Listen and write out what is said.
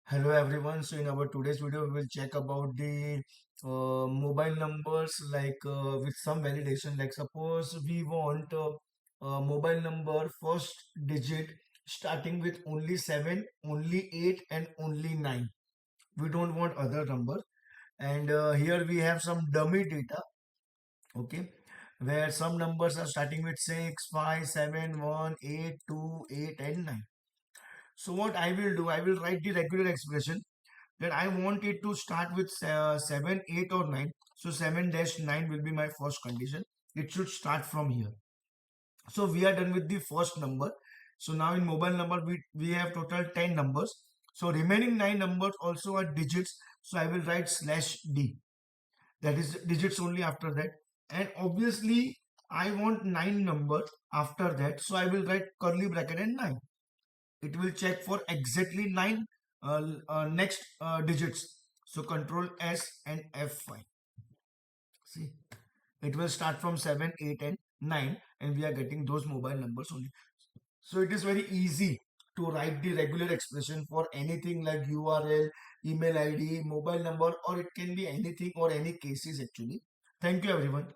Hello everyone. So in our today's video, we will check about the mobile numbers with some validation. Like suppose we want a mobile number first digit starting with only 7, only 8 and only 9. We don't want other numbers. And here we have some dummy data. Okay. Where some numbers are starting with 6, 5, 7, 1, 8, 2, 8 and 9. So what I will do, I will write the regular expression that I want it to start with 7, 8 or 9. So 7 dash 9 will be my first condition. It should start from here. So we are done with the first number. So now in mobile number, we have total 10 numbers. So remaining 9 numbers also are digits. So I will write slash D. That is digits only after that. And obviously I want 9 numbers after that. So I will write curly bracket and 9. It will check for exactly 9 next digits. So control S and F5. See, it will start from 7, 8 and 9 and we are getting those mobile numbers only. So it is very easy to write the regular expression for anything like URL, email ID, mobile number, or it can be anything or any cases actually. Thank you everyone.